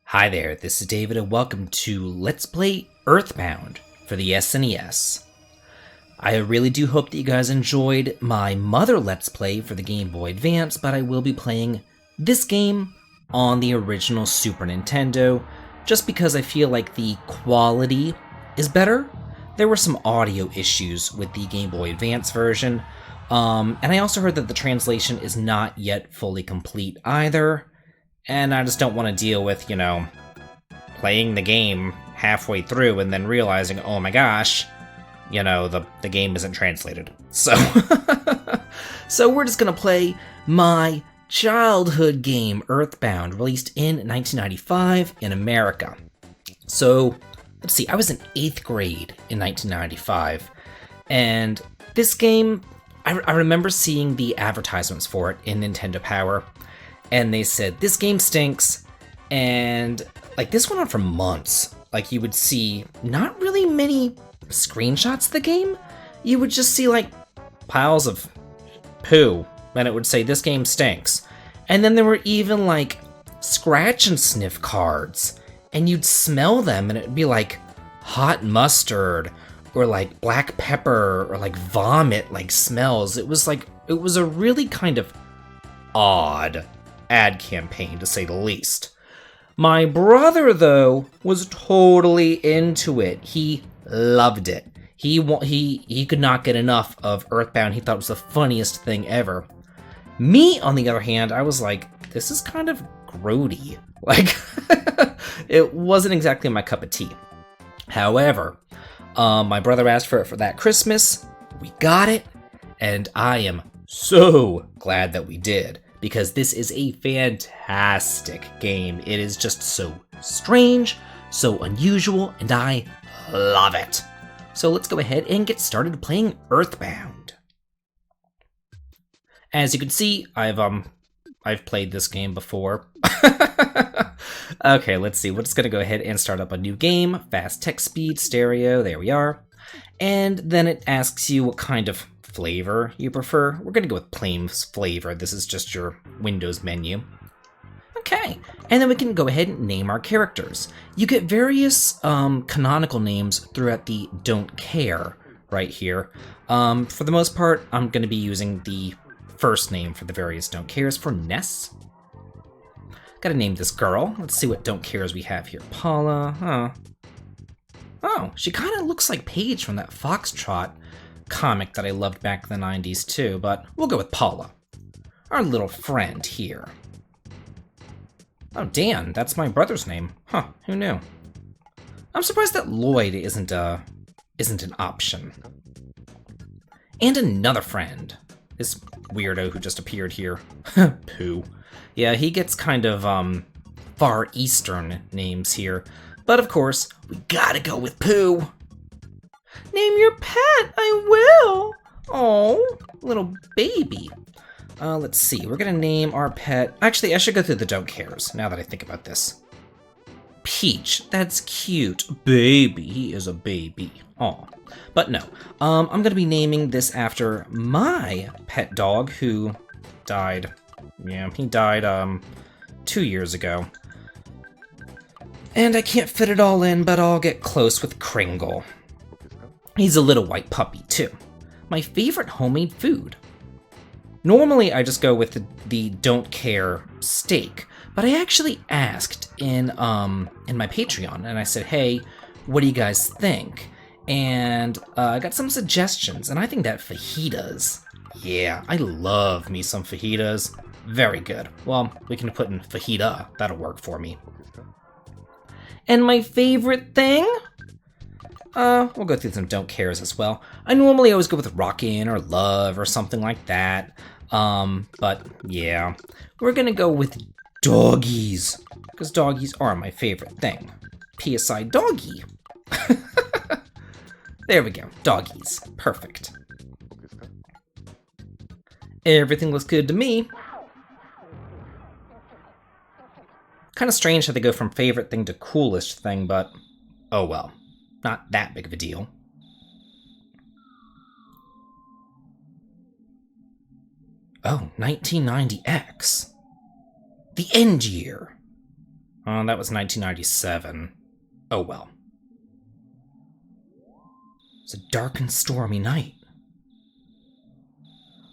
Hi there, this is David and welcome to Let's Play EarthBound for the SNES. I really do hope that you guys enjoyed my Mother Let's Play for the Game Boy Advance, but I will be playing this game on the original Super Nintendo, just because I feel like the quality is better. There were some audio issues with the Game Boy Advance version, and I also heard that the translation is not yet fully complete either. And I just don't want to deal with, playing the game halfway through and then realizing, oh my gosh, the game isn't translated. So, so we're just going to play my childhood game, EarthBound, released in 1995 in America. So, let's see, I was in 8th grade in 1995, and this game, I remember seeing the advertisements for it in Nintendo Power, and they said, this game stinks, and, this went on for months. You would see not really many screenshots of the game. You would just see, piles of poo, and it would say, this game stinks. And then there were even, scratch and sniff cards, and you'd smell them, and it'd be, hot mustard, or, black pepper, or, vomit, smells. It was, it was a really kind of odd ad campaign, to say the least. My brother, though, was totally into it. He loved it. He could not get enough of EarthBound. He thought it was the funniest thing ever. Me, on the other hand, I was like, this is kind of grody. It wasn't exactly my cup of tea. However, my brother asked for it for that Christmas. We got it, and I am so glad that we did, because this is a fantastic game. It is just so strange, so unusual, and I love it. So let's go ahead and get started playing EarthBound. As you can see, I've played this game before. Okay, let's see. We're just gonna go ahead and start up a new game. Fast text speed, stereo, there we are. And then it asks you what kind of flavor you prefer. We're gonna go with plain flavor. This is just your Windows menu. Okay, and then we can go ahead and name our characters. You get various canonical names throughout the don't care right here. For the most part, I'm gonna be using the first name for the various don't cares for Ness. Gotta name this girl. Let's see what don't cares we have here. Paula, huh? Oh, she kind of looks like Paige from that Foxtrot comic that I loved back in the 90s too, but we'll go with Paula. Our little friend here. Oh, Dan, that's my brother's name. Huh, who knew? I'm surprised that Lloyd isn't an option. And another friend. This weirdo who just appeared here. Pooh. Yeah, he gets kind of, Far Eastern names here. But of course, we gotta go with Pooh. Name your pet, I will. Oh, little baby. Let's see, we're gonna name our pet. Actually, I should go through the don't cares, now that I think about this. Peach, that's cute. Baby, he is a baby. Aw. But no, I'm gonna be naming this after my pet dog who died. Yeah, he died, 2 years ago. And I can't fit it all in, but I'll get close with Kringle. He's a little white puppy, too. My favorite homemade food. Normally, I just go with the don't care steak, but I actually asked in my Patreon, and I said, hey, what do you guys think? And I got some suggestions, and I think that fajitas. Yeah, I love me some fajitas. Very good. Well, we can put in fajita. That'll work for me. And my favorite thing? We'll go through some don't cares as well. I normally always go with rockin' or love or something like that. But yeah, we're gonna go with doggies, because doggies are my favorite thing. PSI doggy. There we go, doggies. Perfect. Everything looks good to me. Kind of strange how they go from favorite thing to coolest thing, but oh well. Not that big of a deal. Oh, 1990X. The end year. Oh, that was 1997. Oh well. It's a dark and stormy night.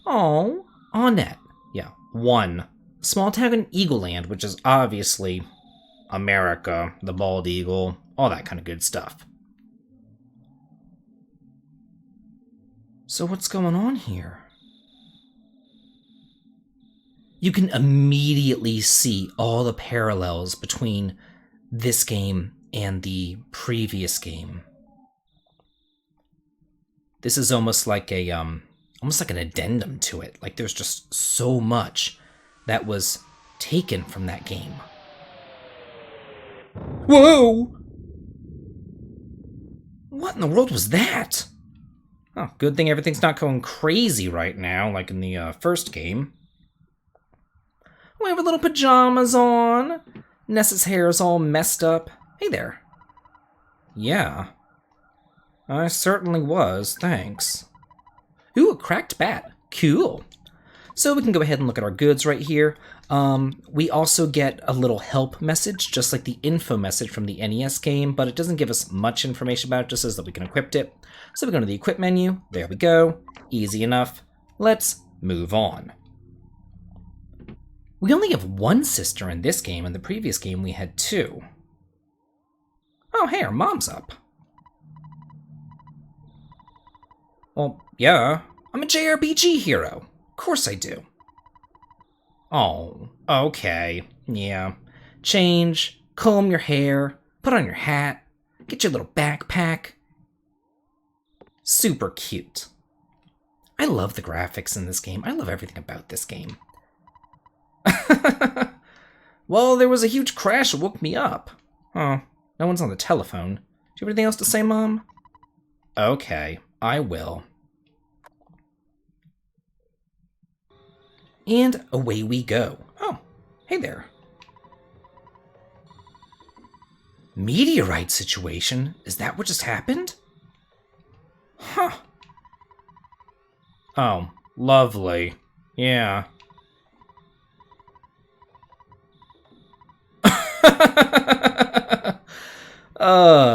Oh, Onett. Yeah, 1. Small town in Eagle Land, which is obviously America, the bald eagle, all that kind of good stuff. So what's going on here? You can immediately see all the parallels between this game and the previous game. This is almost like an addendum to it. Like there's just so much that was taken from that game. Whoa! What in the world was that? Oh, good thing everything's not going crazy right now, like in the first game. We have our little pajamas on. Ness's hair is all messed up. Hey there. Yeah. I certainly was, thanks. Ooh, a cracked bat. Cool. So we can go ahead and look at our goods right here. We also get a little help message, just like the info message from the NES game, but it doesn't give us much information about it, just says that we can equip it. So we go to the equip menu. There we go. Easy enough. Let's move on. We only have 1 sister in this game. In the previous game, we had 2. Oh, hey, our mom's up. Well, yeah, I'm a JRPG hero. Of course I do. Oh, okay, yeah. Change, comb your hair, put on your hat, get your little backpack. Super cute. I love the graphics in this game. I love everything about this game. Well, there was a huge crash that woke me up. Oh, no one's on the telephone. Do you have anything else to say, Mom? Okay, I will. And away we go. Oh, hey there. Meteorite situation? Is that what just happened? Huh. Oh, lovely. Yeah.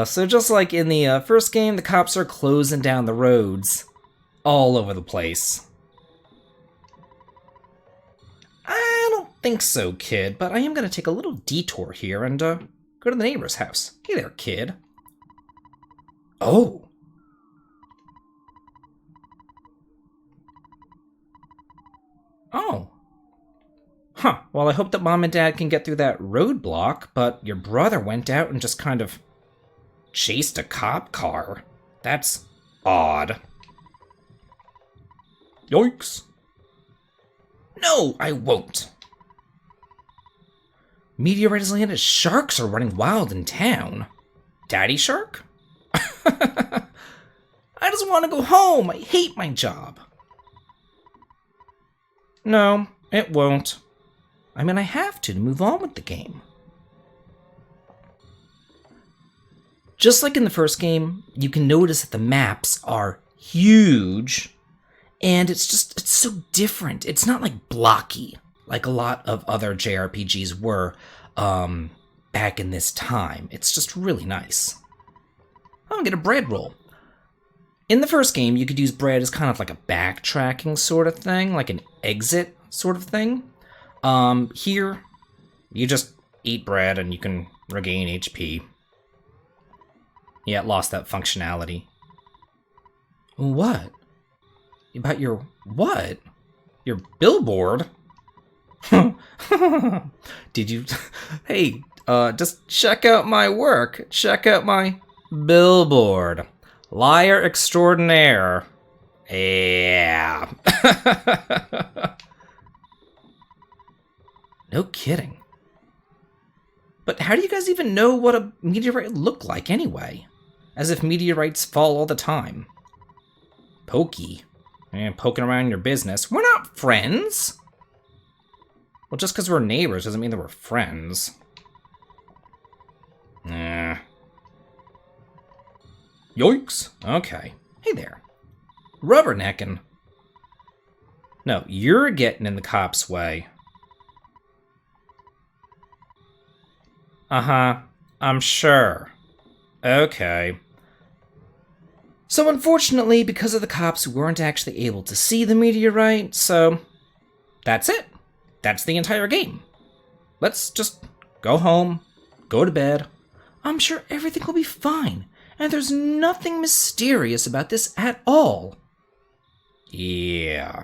So just like in the first game, the cops are closing down the roads all over the place. I don't think so, kid, but I am going to take a little detour here and go to the neighbor's house. Hey there, kid. Oh. Oh. Huh, well, I hope that Mom and Dad can get through that roadblock, but your brother went out and just kind of chased a cop car. That's odd. Yikes. No, I won't. Meteorite has landed. Sharks are running wild in town. Daddy Shark? I just want to go home. I hate my job. No, it won't. I mean, I have to move on with the game. Just like in the first game, you can notice that the maps are huge, and it's so different. It's not like blocky, like a lot of other JRPGs were back in this time. It's just really nice. Oh, get a bread roll. In the first game, you could use bread as kind of like a backtracking sort of thing, like an exit sort of thing. Here, you just eat bread and you can regain HP. Yeah, it lost that functionality. What? About your what? Your billboard? Did you... Hey, just check out my work. Check out my billboard. Liar extraordinaire. Yeah. No kidding. But how do you guys even know what a meteorite looked like anyway? As if meteorites fall all the time. Pokey. And poking around your business. We're not friends! Well, just because we're neighbors doesn't mean that we're friends. Yikes. Okay. Hey there. Rubbernecking. No, you're getting in the cop's way. Uh-huh. I'm sure. Okay. So unfortunately, because of the cops, we weren't actually able to see the meteorite, so that's it. That's the entire game. Let's just go home, go to bed. I'm sure everything will be fine, and there's nothing mysterious about this at all. Yeah.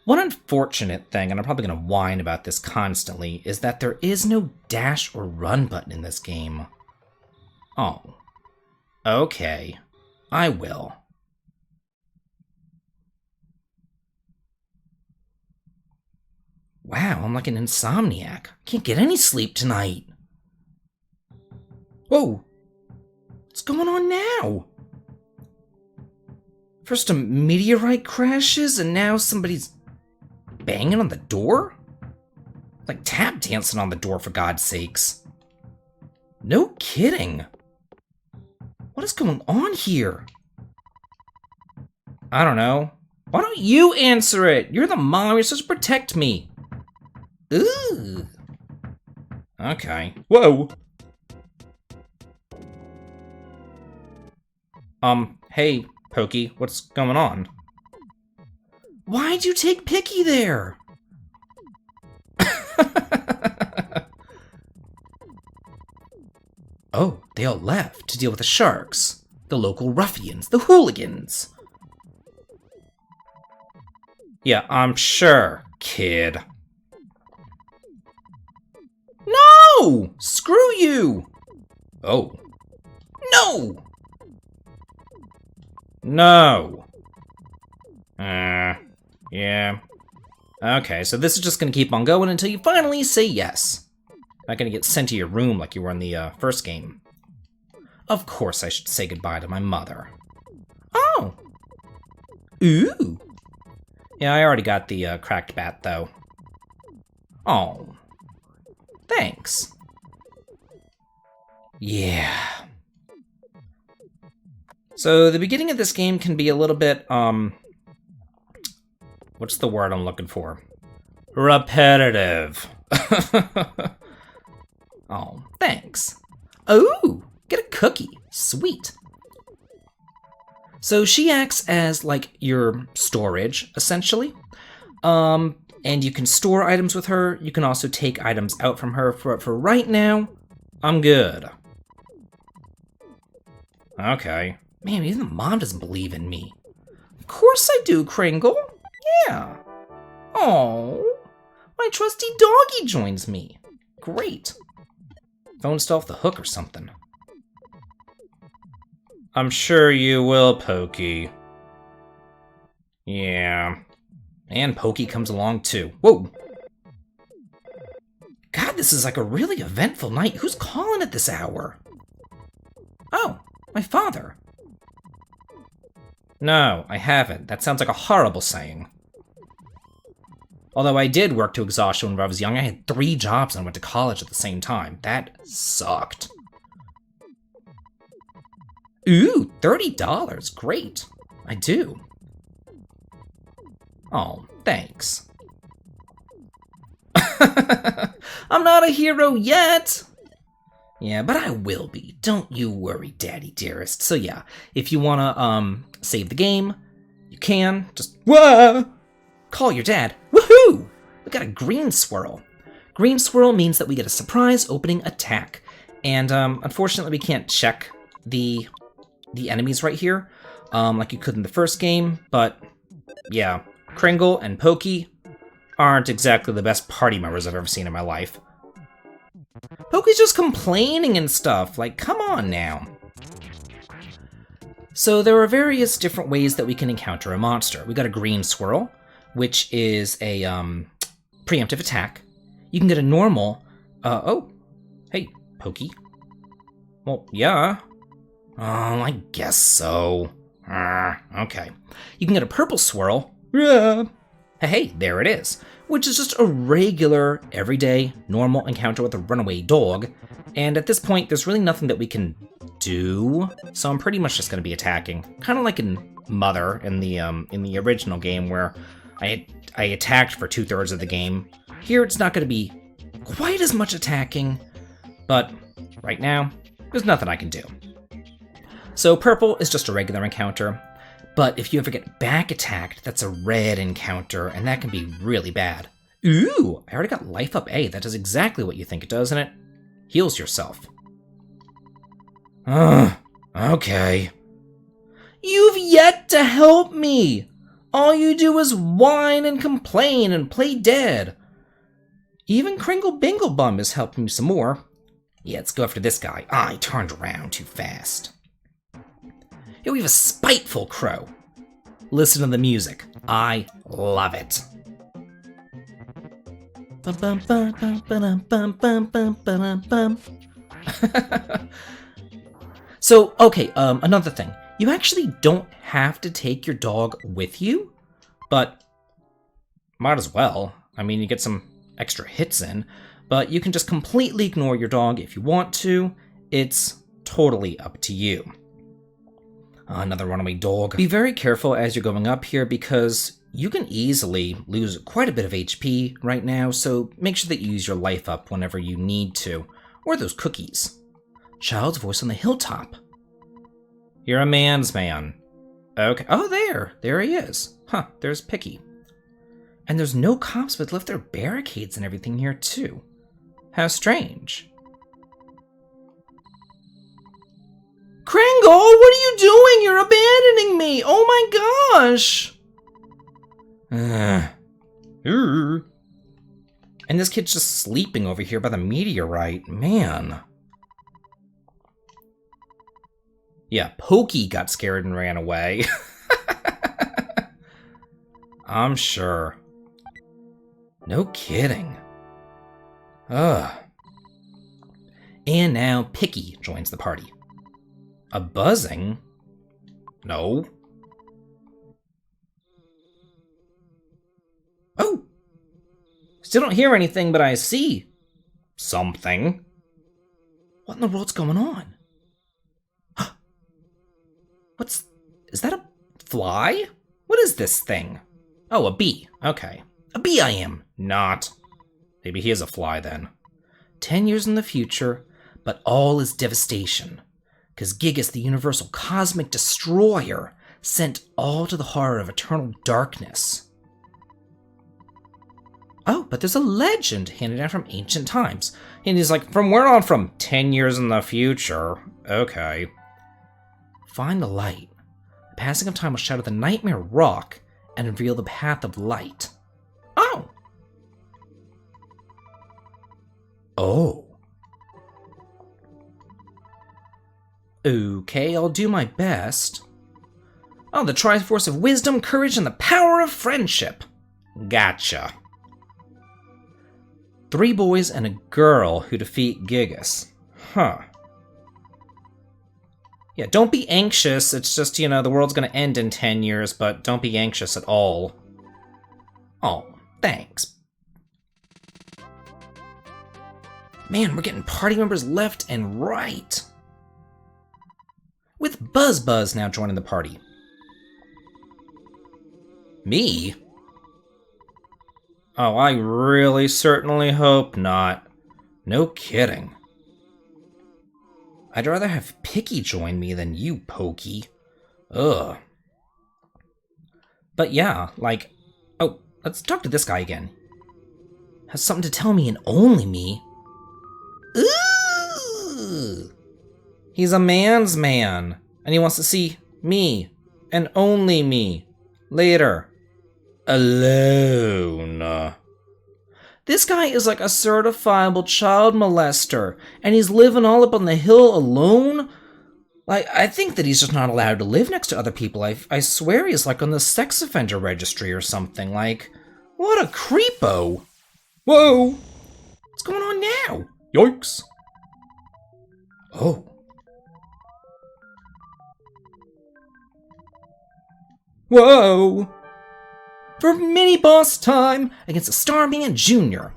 One unfortunate thing, and I'm probably going to whine about this constantly, is that there is no dash or run button in this game. Oh. Okay. I will. Wow, I'm like an insomniac. Can't get any sleep tonight. Whoa! What's going on now? First a meteorite crashes, and now somebody's banging on the door? Like tap dancing on the door, for God's sakes. No kidding. What is going on here? I don't know. Why don't you answer it? You're the mom, you're supposed to protect me. Ooh. Okay. Whoa. Hey, Pokey, what's going on? Why'd you take Picky there? Oh, they all left to deal with the sharks, the local ruffians, the hooligans. Yeah, I'm sure, kid. No! Screw you! Oh. No! No. Yeah. Okay, so this is just gonna keep on going until you finally say yes. Not gonna get sent to your room like you were in the first game. Of course I should say goodbye to my mother. Oh! Ooh! Yeah, I already got the cracked bat, though. Oh. Thanks. Yeah. So the beginning of this game can be a little bit, what's the word I'm looking for? Repetitive. Oh, thanks. Oh, get a cookie. Sweet. So she acts as, like, your storage, essentially. And you can store items with her. You can also take items out from her. For right now, I'm good. Okay. Man, even the mom doesn't believe in me. Of course I do, Kringle. Yeah. Oh, my trusty doggy joins me. Great. Phone's still off the hook or something. I'm sure you will, Pokey. Yeah. And Pokey comes along too. Whoa! God, this is like a really eventful night. Who's calling at this hour? Oh, my father. No, I haven't. That sounds like a horrible saying. Although I did work to exhaustion when I was young. I had 3 jobs and I went to college at the same time. That sucked. Ooh, $30. Great. I do. Oh, thanks. I'm not a hero yet. Yeah, but I will be. Don't you worry, Daddy dearest. So yeah, if you wanna save the game, you can. Just call your dad. Woohoo! We got a green swirl. Green swirl means that we get a surprise opening attack. And unfortunately we can't check the enemies right here, like you could in the first game, but yeah, Kringle and Pokey aren't exactly the best party members I've ever seen in my life. Pokey's just complaining and stuff, like, come on now. So there are various different ways that we can encounter a monster. We got a green swirl, which is a preemptive attack. You can get a normal, oh, hey, Pokey. Well, yeah. Oh, I guess so. Okay. You can get a purple swirl. Yeah. Hey, there it is. Which is just a regular, everyday, normal encounter with a runaway dog. And at this point, there's really nothing that we can do. So I'm pretty much just going to be attacking. Kind of like in Mother in the original game where I attacked for 2/3 of the game. Here, it's not going to be quite as much attacking, But right now, there's nothing I can do. So purple is just a regular encounter, but if you ever get back attacked, that's a red encounter, and that can be really bad. Ooh, I already got life up A. That does exactly what you think it does, and it heals yourself. Okay. You've yet to help me! All you do is whine and complain and play dead. Even Kringle Bingle Bum is helping me some more. Yeah, let's go after this guy. I turned around too fast. Here we have a spiteful crow. Listen to the music. I love it. So, okay, another thing. You actually don't have to take your dog with you, but might as well. I mean, you get some extra hits in, but you can just completely ignore your dog if you want to. It's totally up to you. Another runaway dog. Be very careful as you're going up here because you can easily lose quite a bit of HP right now, so make sure that you use your life up whenever you need to. Or those cookies. Child's voice on the hilltop. You're a man's man. Okay. Oh, there he is. Huh, there's Picky. And there's no cops, but left their barricades and everything here too. How strange. Kringle, what are you doing? You're abandoning me! Oh my gosh! And this kid's just sleeping over here by the meteorite. Man. Yeah, Pokey got scared and ran away. I'm sure. No kidding. Ugh. And now Picky joins the party. A buzzing? No. Oh! Still don't hear anything, but I see something. What in the world's going on? Is that a fly? What is this thing? Oh, a bee. Okay. A bee I am. Not. Maybe he is a fly then. 10 years in the future, but all is devastation. Because Gigas, the universal cosmic destroyer, sent all to the horror of eternal darkness. Oh, but there's a legend handed down from ancient times. And he's like, from where on from? 10 years in the future. Okay. Find the light. The passing of time will shadow the nightmare rock and reveal the path of light. Oh! Oh. Okay, I'll do my best. Oh, the Triforce of wisdom, courage, and the power of friendship. Gotcha. 3 boys and a girl who defeat Gigas. Huh. Yeah, don't be anxious. It's just, you know, the world's gonna end in 10 years, but don't be anxious at all. Oh, thanks. Man, we're getting party members left and right. With Buzz now joining the party. Me? Oh, I really certainly hope not. No kidding. I'd rather have Picky join me than you, Pokey. Ugh. But yeah, like... Oh, let's talk to this guy again. Has something to tell me and only me. Ooh! He's a man's man, and he wants to see me, and only me, later. Alone. This guy is like a certifiable child molester, and he's living all up on the hill alone? Like, I think that he's just not allowed to live next to other people. I swear he's like on the sex offender registry or something. Like, what a creepo. Whoa! What's going on now? Yikes. Oh. Whoa! For mini-boss time against a Starman Jr.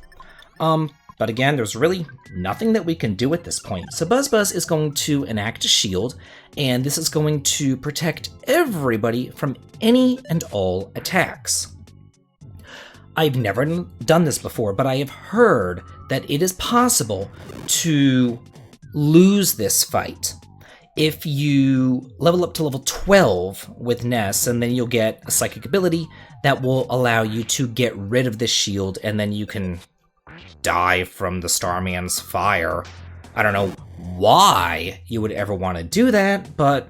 But again, there's really nothing that we can do at this point. So Buzz is going to enact a shield, and this is going to protect everybody from any and all attacks. I've never done this before, but I have heard that it is possible to lose this fight if you level up to level 12 with Ness, and then you'll get a psychic ability that will allow you to get rid of the shield, and then you can die from the Starman's fire. I don't know why you would ever want to do that, but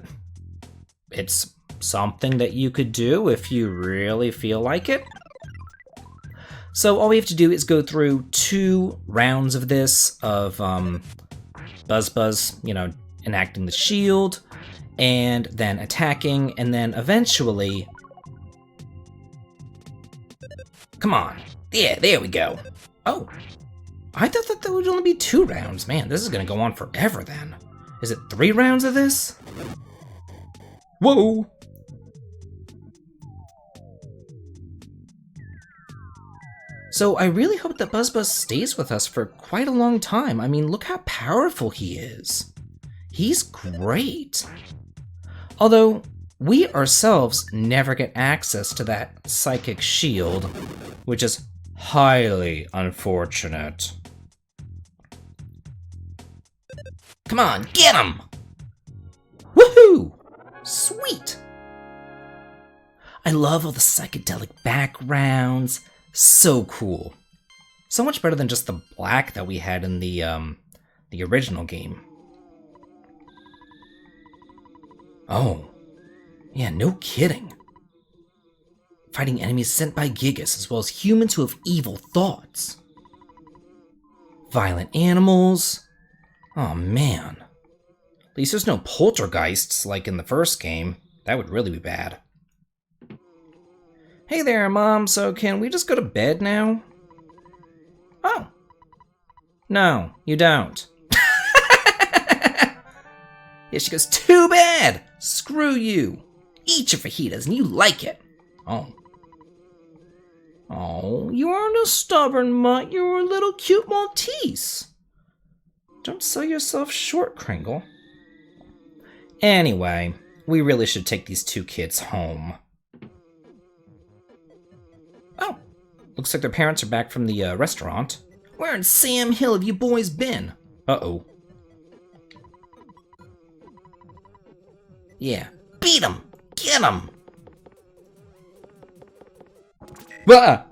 it's something that you could do if you really feel like it. So all we have to do is go through 2 rounds of this, of Buzz, enacting the shield, and then attacking, and then eventually... Come on. Yeah, there we go. Oh. I thought that there would only be 2 rounds. Man, this is gonna go on forever then. Is it 3 rounds of this? Whoa! So I really hope that Buzz stays with us for quite a long time. I mean, look how powerful he is. He's great. Although, we ourselves never get access to that psychic shield, which is highly unfortunate. Come on, get him! Woohoo! Sweet! I love all the psychedelic backgrounds. So cool. So much better than just the black that we had in the original game. Oh. Yeah, no kidding. Fighting enemies sent by Gigas, as well as humans who have evil thoughts. Violent animals. Oh man. At least there's no poltergeists like in the first game. That would really be bad. Hey there, Mom, so can we just go to bed now? Oh. No, you don't. Yeah, she goes, too bad! Screw you! Eat your fajitas and you like it! Oh. Oh, you aren't a stubborn mutt, you're a little cute Maltese. Don't sell yourself short, Kringle. Anyway, we really should take these 2 kids home. Oh, looks like their parents are back from the restaurant. Where in Sam Hill have you boys been? Uh-oh. Yeah, beat him! Get him! Ah!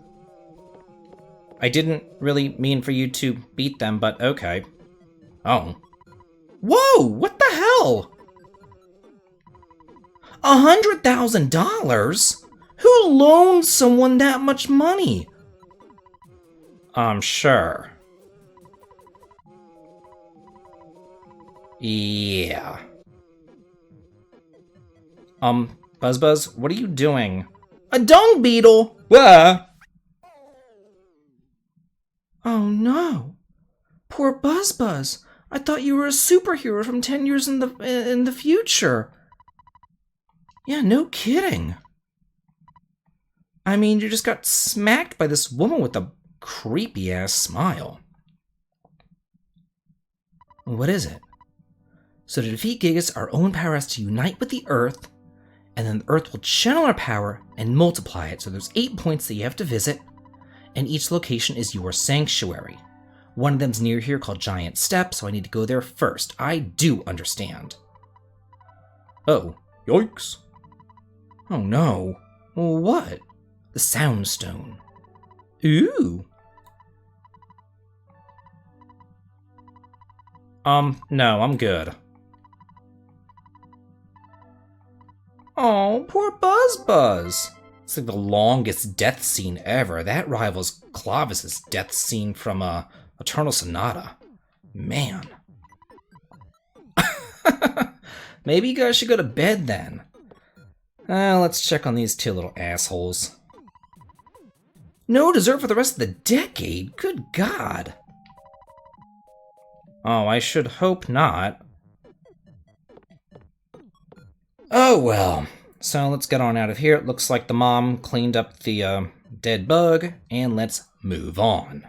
I didn't really mean for you to beat them, but okay. Oh. Whoa! What the hell? $100,000? Who loans someone that much money? Sure. Yeah. Buzz, what are you doing? A dung beetle! Wah! Oh no. Poor Buzz. I thought you were a superhero from 10 years in the future. Yeah, no kidding. I mean, you just got smacked by this woman with a creepy-ass smile. What is it? So to defeat Gigas, our own power has to unite with the Earth, and then the Earth will channel our power and multiply it. So there's 8 points that you have to visit, and each location is your sanctuary. One of them's near here called Giant Step, so I need to go there first. I do understand. Oh, yikes. Oh no. Well, what? The Sound Stone. Ooh. No, I'm good. Oh, poor Buzz. It's like the longest death scene ever. That rivals Clovis's death scene from Eternal Sonata. Man. Maybe you guys should go to bed then. Let's check on these 2 little assholes. No dessert for the rest of the decade? Good God. Oh, I should hope not. Oh well. So let's get on out of here. It looks like the mom cleaned up the dead bug, and let's move on.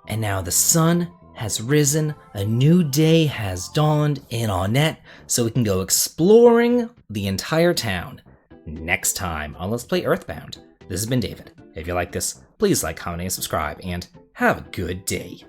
And now the sun has risen, a new day has dawned in Onett, so we can go exploring the entire town. next time on Let's Play EarthBound. This has been David. If you like this, please like, comment, and subscribe, and have a good day.